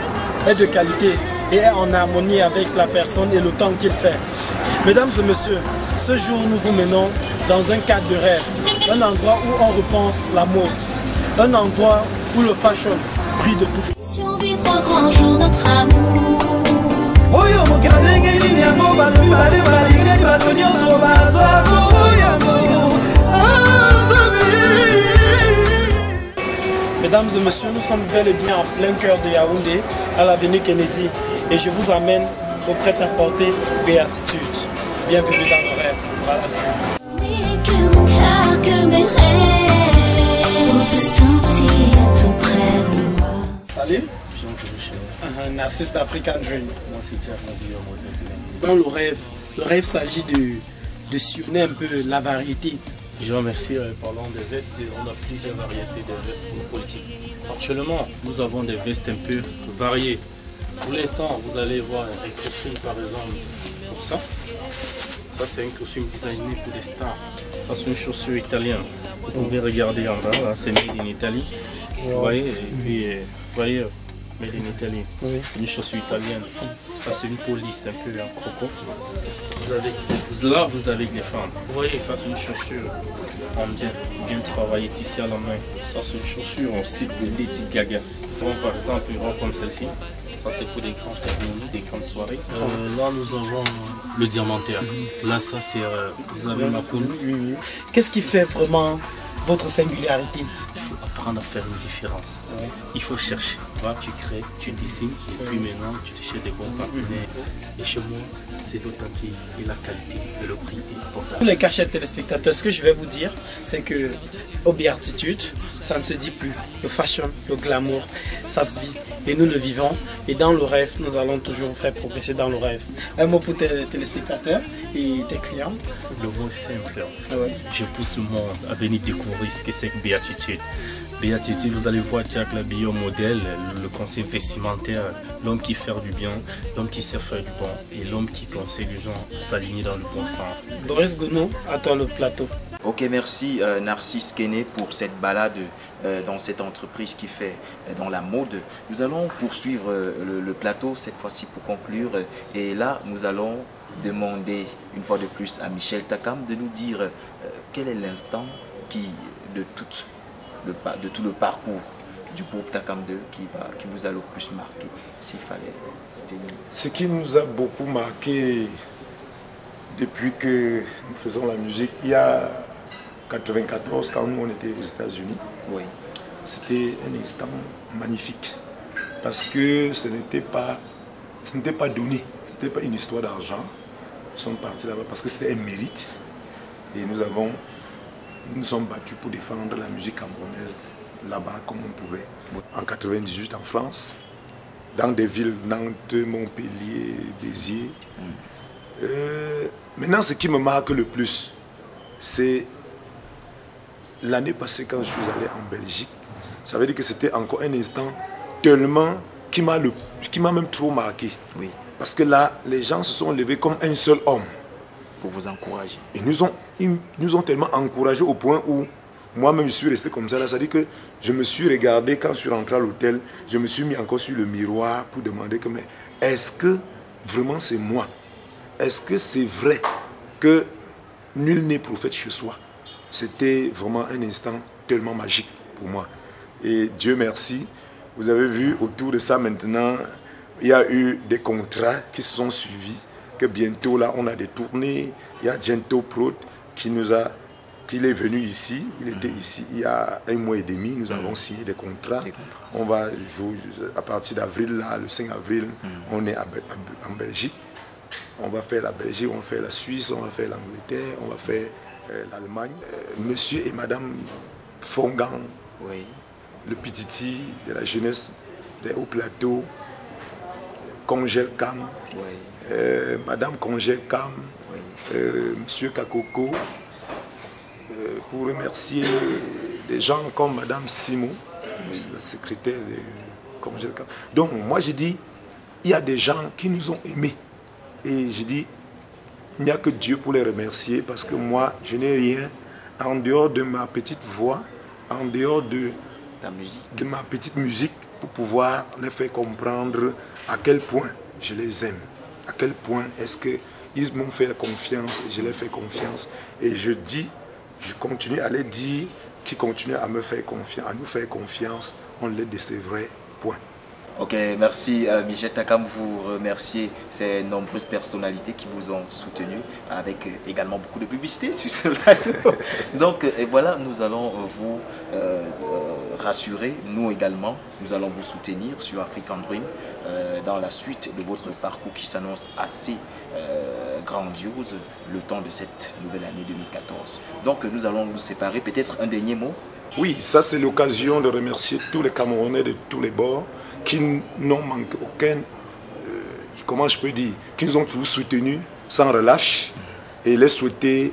est de qualité et est en harmonie avec la personne et le temps qu'il fait. Mesdames et messieurs, ce jour nous vous menons dans un cadre de rêve, un endroit où on repense la mode, un endroit où le fashion brille de tout. Si on vit au grand jour notre amour. Mesdames et messieurs, nous sommes bel et bien en plein cœur de Yaoundé, à l'avenue Kennedy, et je vous amène au prêt-à-porter Béatitude. Bienvenue dans nos rêves. Voilà. Salut. Narcisse d'African Dream. Dans le rêve s'agit de sillonner un peu la variété. Je vous remercie. Parlant des vestes, on a plusieurs variétés de vestes pour le politique. Actuellement, nous avons des vestes un peu variées. Pour l'instant, vous allez voir un costume par exemple comme ça. Ça, c'est un costume designé pour des stars. Ça, c'est une chaussure italienne. Vous pouvez regarder en bas, c'est made in Italy. Vous voyez, et puis, vous voyez, made in Italy. Oui. C'est une chaussure italienne. Ça, c'est une police un peu en croco. Là, vous avez les femmes. Vous voyez, ça, c'est une chaussure en bien travaillée, tissée à la main. Ça, c'est une chaussure en style de Lady Gaga. Donc, par exemple, une robe comme celle-ci. Ça, c'est pour des grandes cérémonies, des grandes soirées. Là, nous avons le diamantaire. Là, ça, c'est... vous avez ma poule. Qu'est-ce qui fait vraiment votre singularité? Il faut apprendre à faire une différence. Il faut chercher. Là, tu crées, tu dessines, et puis maintenant, tu te cherches des bons partenaires. Et chez moi, c'est l'authentique et la qualité et le prix est important. Pour les cachets téléspectateurs, ce que je vais vous dire, c'est que au Béatitude, ça ne se dit plus. Le fashion, le glamour, ça se vit. Et nous le vivons. Et dans le rêve, nous allons toujours faire progresser dans le rêve. Un mot pour tes téléspectateurs et tes clients. Le mot est simple. Je pousse le monde à venir découvrir ce que c'est que Béatitude. Béatitude, vous allez voir Jack l'habillé au modèle, le conseil vestimentaire, l'homme qui fait du bien, l'homme qui sait faire du bon et l'homme qui conseille les gens à s'aligner dans le bon sens. Boris Gounod, à toi le plateau. Ok, merci Narcisse Kene pour cette balade dans cette entreprise qui fait dans la mode. Nous allons poursuivre le plateau cette fois-ci pour conclure. Et là, nous allons demander une fois de plus à Michel Takam de nous dire quel est l'instant qui, de tout le parcours du groupe Takam 2 qui vous a le plus marqué, s'il fallait tenir? Ce qui nous a beaucoup marqué depuis que nous faisons la musique, il y a 94, quand nous on était aux États-Unis, oui. C'était un instant magnifique. Parce que ce n'était pas donné, ce n'était pas une histoire d'argent. Nous sommes partis là-bas parce que c'était un mérite. Et nous nous sommes battus pour défendre la musique camerounaise là-bas comme on pouvait. En 98 en France, dans des villes, Nantes, Montpellier, Béziers. Maintenant, ce qui me marque le plus, c'est l'année passée quand je suis allé en Belgique. Ça veut dire que c'était encore un instant tellement qui m'a même trop marqué. Oui. Parce que là, les gens se sont levés comme un seul homme. Pour vous encourager. Et ils nous ont tellement encouragés au point où moi-même je suis resté comme ça. C'est-à-dire que je me suis regardé quand je suis rentré à l'hôtel, je me suis mis encore sur le miroir pour demander que, mais est-ce que vraiment c'est moi? Est-ce que c'est vrai que nul n'est prophète chez soi? C'était vraiment un instant tellement magique pour moi. Et Dieu merci, vous avez vu autour de ça maintenant, il y a eu des contrats qui se sont suivis, que bientôt là on a des tournées. Il y a Gento Prod qu'il est venu ici, il était ici il y a 1 mois et demi, nous avons signé des contrats. On va jouer à partir d'avril, là, le 5 avril, on est en Belgique. On va faire la Belgique, on va faire la Suisse, on va faire l'Angleterre, on va faire l'Allemagne. Monsieur et Madame Fongan, oui. Le Pititi de la jeunesse des hauts plateaux, Congel Cam, oui. Madame Congel Cam, oui. Monsieur Kakoko, pour remercier des gens comme Madame Simon, la secrétaire de Congel Cam. Donc moi j'ai dit, il y a des gens qui nous ont aimés. Et j'ai dit, il n'y a que Dieu pour les remercier parce que moi, je n'ai rien en dehors de ma petite voix, en dehors de ma petite musique pour pouvoir les faire comprendre à quel point je les aime, à quel point est-ce qu'ils m'ont fait confiance et je les fais confiance. Et je continue à les dire, qui continuent à me faire confiance, à nous faire confiance, on les décevrait, point. Ok, merci Michel Takam, vous remerciez ces nombreuses personnalités qui vous ont soutenu avec également beaucoup de publicité sur ce plateau. Donc et voilà, nous allons vous rassurer, nous également, nous allons vous soutenir sur African Dream dans la suite de votre parcours qui s'annonce assez grandiose le temps de cette nouvelle année 2014. Donc nous allons nous séparer, peut-être un dernier mot. Oui, ça c'est l'occasion de remercier tous les Camerounais de tous les bords qui n'ont manqué aucun, comment je peux dire, qui nous ont toujours soutenus sans relâche et les souhaiter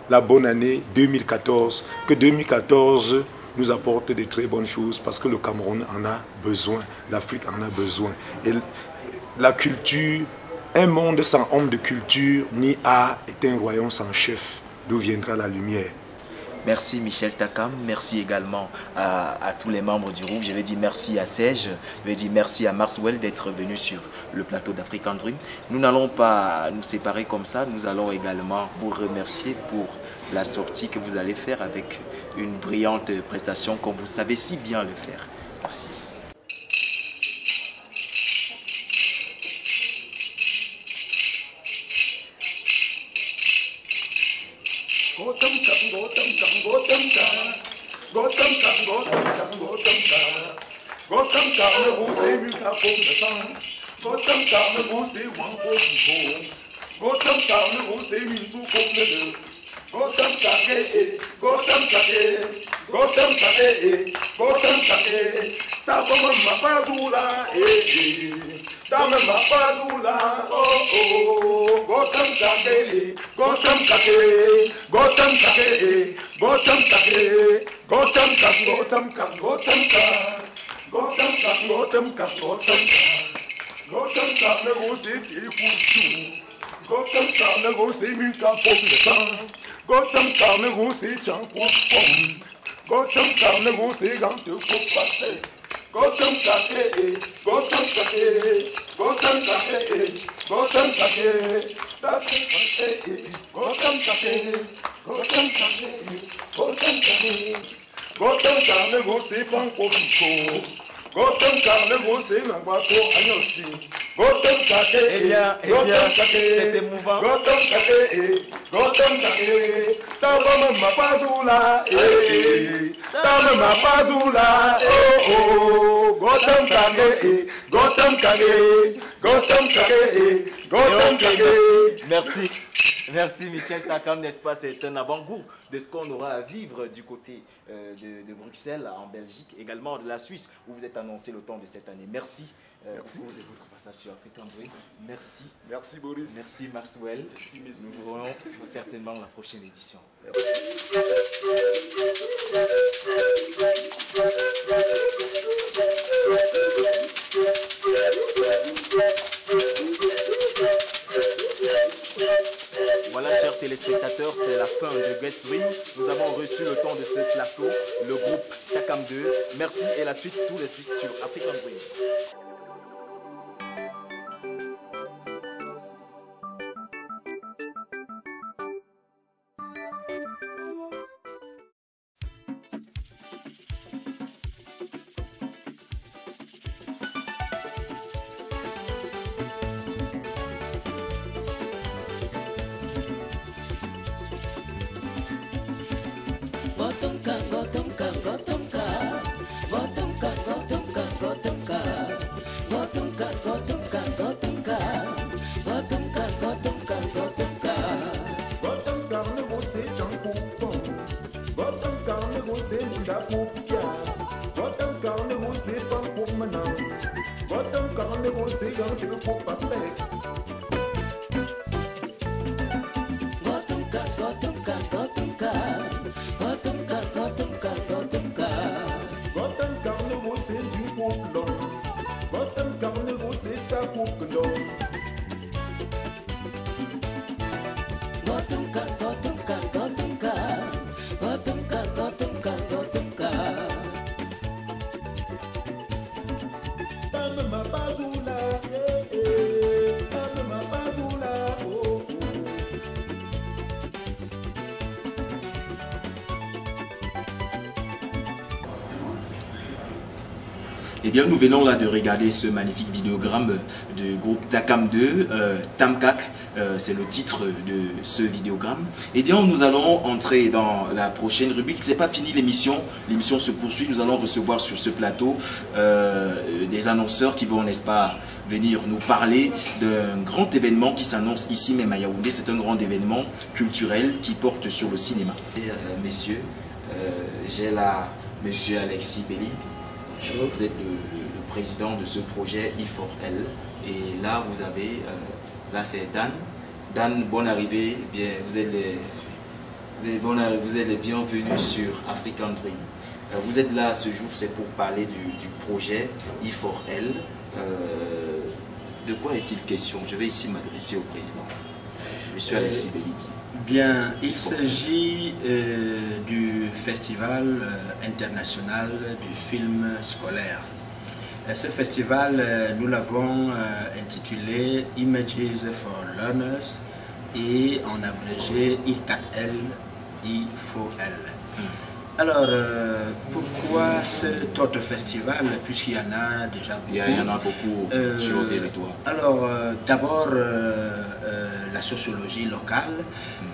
la bonne année 2014. Que 2014 nous apporte de très bonnes choses parce que le Cameroun en a besoin, l'Afrique en a besoin. Et la culture, un monde sans homme de culture ni art est un royaume sans chef, d'où viendra la lumière. Merci Michel Takam, merci également à tous les membres du groupe. Je vais dire merci à Serge, je vais dire merci à Marswell d'être venu sur le plateau d'African Dream. Nous n'allons pas nous séparer comme ça, nous allons également vous remercier pour la sortie que vous allez faire avec une brillante prestation comme vous savez si bien le faire. Merci. Gotham Carnival, c'est pas un coquille. Gotham Carnival, c'est un boîteau à aussi. Gotham Kake, eh bien, c'est émouvant. Gotham Kake, Gotham Kake, Tabama Mapazula, Tabama Mapazula, oh, Gotham Kake, Gotham Kake, Gotham Kake, Gotham Kake. Merci. Merci Michel Takam, n'est-ce pas? C'est un avant-goût de ce qu'on aura à vivre du côté de Bruxelles, en Belgique, également de la Suisse, où vous êtes annoncé le temps de cette année. Merci. Merci. Pour votre passage sur African Dream. Merci. Merci Boris. Merci Maxwell. Nous vous verrons certainement la prochaine édition. Voilà, chers téléspectateurs, c'est la fin de Guest Dream. Nous avons reçu le temps de ce plateau, le groupe Takam 2. Merci et la suite, tout de suite sur African Dream. Eh bien, nous venons là de regarder ce magnifique vidéogramme du groupe Takam 2, Tamkak, c'est le titre de ce vidéogramme. Eh bien, nous allons entrer dans la prochaine rubrique. C'est pas fini l'émission se poursuit. Nous allons recevoir sur ce plateau des annonceurs qui vont, n'est-ce pas, venir nous parler d'un grand événement qui s'annonce ici même à Yaoundé. C'est un grand événement culturel qui porte sur le cinéma. Messieurs, j'ai là monsieur Alexis Belli. Vous êtes le président de ce projet I4L et là vous avez, là c'est Dan. Dan, bonne arrivée, bien, vous êtes les bienvenus sur African Dream. Vous êtes là ce jour, c'est pour parler du projet I4L. De quoi est-il question? Je vais ici m'adresser au président, monsieur Alexis Belli. Bien, il s'agit du festival international du film scolaire. Ce festival, nous l'avons intitulé Images for Learners et en abrégé I4L, I4L. Alors, pourquoi cet autre festival, puisqu'il y en a déjà beaucoup? Il y en a beaucoup sur le territoire. Alors, d'abord, la sociologie locale,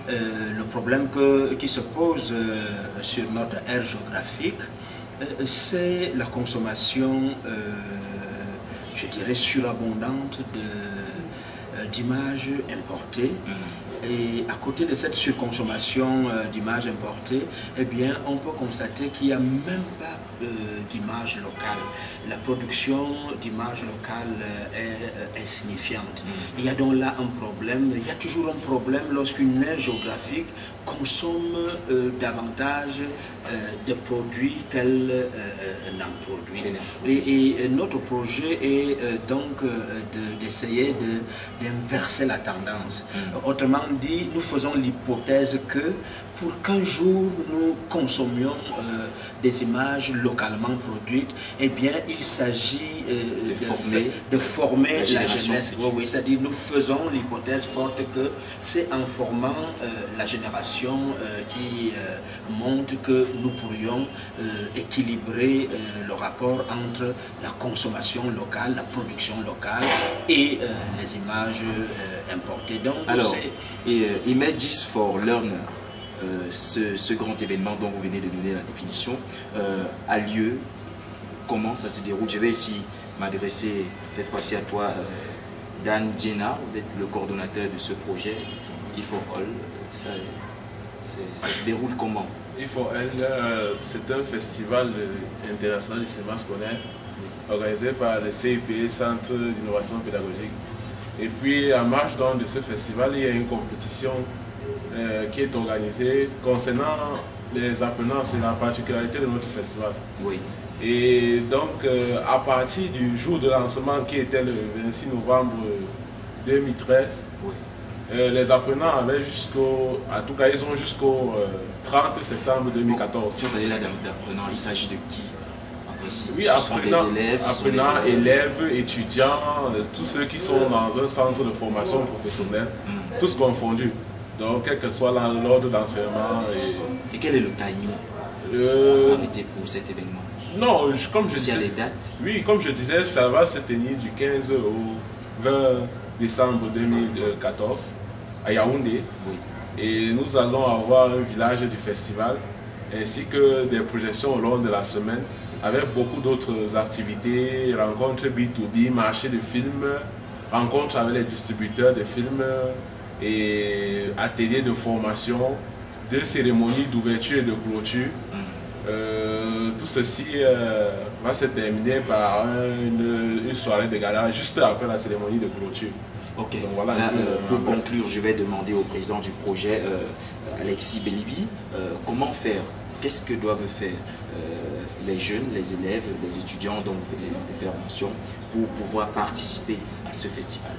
le problème qui se pose sur notre aire géographique, c'est la consommation, je dirais, surabondante d'images importées. Et à côté de cette surconsommation d'images importées, eh bien, on peut constater qu'il n'y a même pas d'images locales. La production d'images locales est insignifiante. Il y a donc là un problème. Il y a toujours un problème lorsqu'une aire géographique consomme davantage de produits qu'elle n'en produit. Et notre projet est donc d'essayer d'inverser la tendance. Autrement dit, nous faisons l'hypothèse que pour qu'un jour nous consommions des images localement produites, eh bien il s'agit de former la jeunesse. Oui, c'est-à-dire nous faisons l'hypothèse forte que c'est en formant la génération qui monte que nous pourrions équilibrer le rapport entre la consommation locale, la production locale et les images importées. Donc, alors, Images for Learner, ce grand événement dont vous venez de donner la définition, a lieu, comment ça se déroule? Je vais ici m'adresser cette fois-ci à toi, Dan Djena, vous êtes le coordonnateur de ce projet, E4All. Ça se déroule comment? E4All, c'est un festival international du cinéma scolaire organisé par le CIP, Centre d'innovation pédagogique. Et puis en marge donc de ce festival, il y a une compétition qui est organisée concernant les apprenants. C'est la particularité de notre festival. Oui. Et donc à partir du jour de lancement qui était le 26 novembre 2013, oui, les apprenants avaient en tout cas ils ont jusqu'au 30 septembre 2014. Tu parlais là d'apprenants, il s'agit de qui? Oui, apprenants, élèves, étudiants, tous ceux qui sont dans un centre de formation professionnelle, tous confondus. Donc, quel que soit l'ordre d'enseignement. Et quel est le timing arrêté pour cet événement? Non, comme je disais, les dates? Oui, comme je disais, ça va se tenir du 15 au 20 décembre 2014 à Yaoundé. Oui. Et nous allons avoir un village du festival ainsi que des projections au long de la semaine, avec beaucoup d'autres activités, rencontres B2B, marché de films, rencontres avec les distributeurs de films et ateliers de formation, deux cérémonies d'ouverture et de clôture. Tout ceci va se terminer par une soirée de gala juste après la cérémonie de clôture. Ok, donc voilà, pour conclure, je vais demander au président du projet, Alexis Belibi, comment faire? Qu'est-ce que doivent faire les jeunes, les élèves, les étudiants dont vous venez de faire mention pour pouvoir participer à ce festival?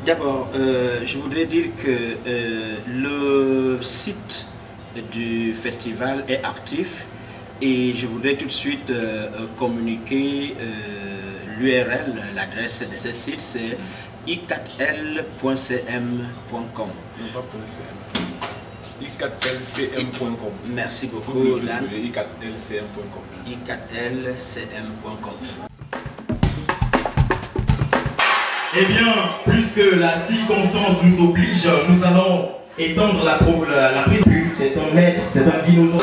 D'abord, je voudrais dire que le site du festival est actif et je voudrais tout de suite communiquer l'URL, l'adresse de ce site, c'est i4l.cm.com. i4lcm.com. Merci beaucoup, Dan. i4lcm.com. i4lcm.com. Eh bien, puisque la circonstance nous oblige, nous allons étendre la prise. C'est un maître, c'est un dinosaure.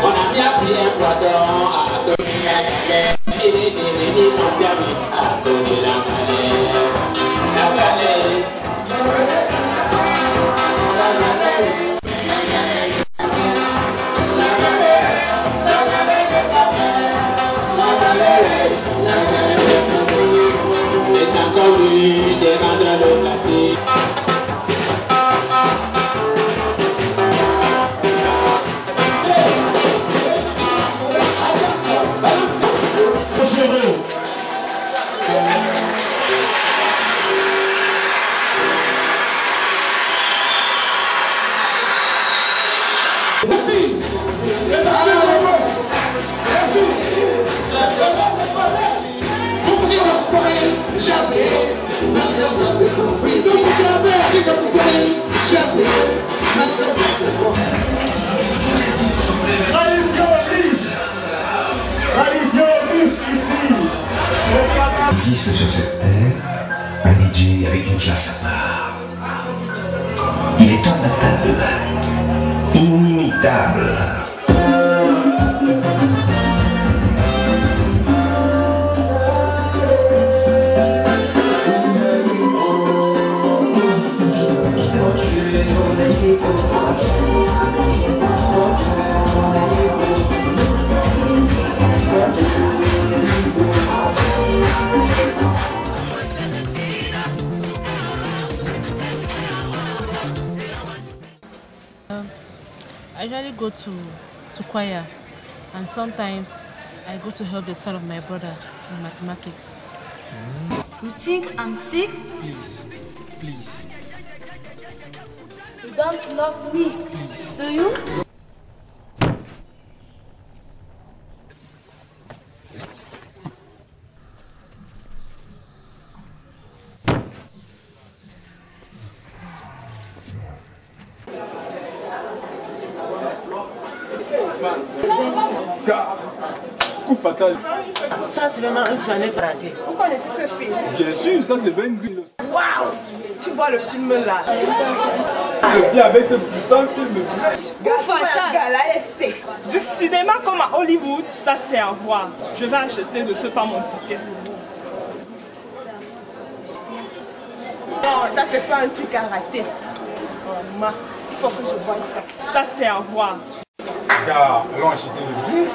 On a bien pris un poisson à donner la galère. Il est devenu mon ami à donner la galère. La galère. La galère. C'est encore lui de rendre le plastique. Existe sur cette terre un DJ avec une classe à part. Il est imbattable, inimitable. I usually go to choir, and sometimes I go to help the son of my brother in mathematics. You think I'm sick? Please, please. You don't love me, please. Do you? Coup fatal. Ça, c'est vraiment un planète braqué. Vous connaissez ce film? Bien sûr, ça c'est Ben Green. Waouh! Tu vois le film là? Je viens avec ce puissant film. Coup fatal! Du cinéma comme à Hollywood, ça c'est à voir. Je vais acheter de ce pas mon ticket. Non, ça c'est pas un truc à rater. Oh, ma, il faut que je voie ça. Ça c'est à voir. Gars, allons acheter le film.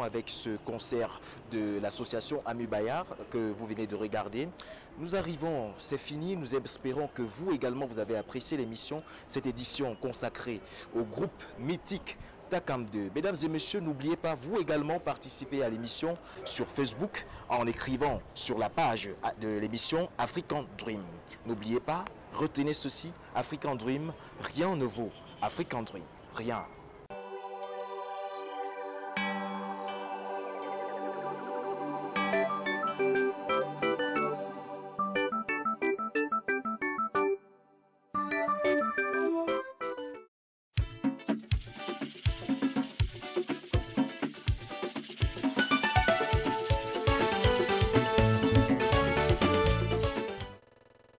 Avec ce concert de l'association Amu Bayard que vous venez de regarder. Nous arrivons, c'est fini, nous espérons que vous également vous avez apprécié l'émission, cette édition consacrée au groupe mythique Takam 2. Mesdames et messieurs, n'oubliez pas, vous également participer à l'émission sur Facebook en écrivant sur la page de l'émission African Dream. N'oubliez pas, retenez ceci, African Dream, rien ne vaut African Dream, rien.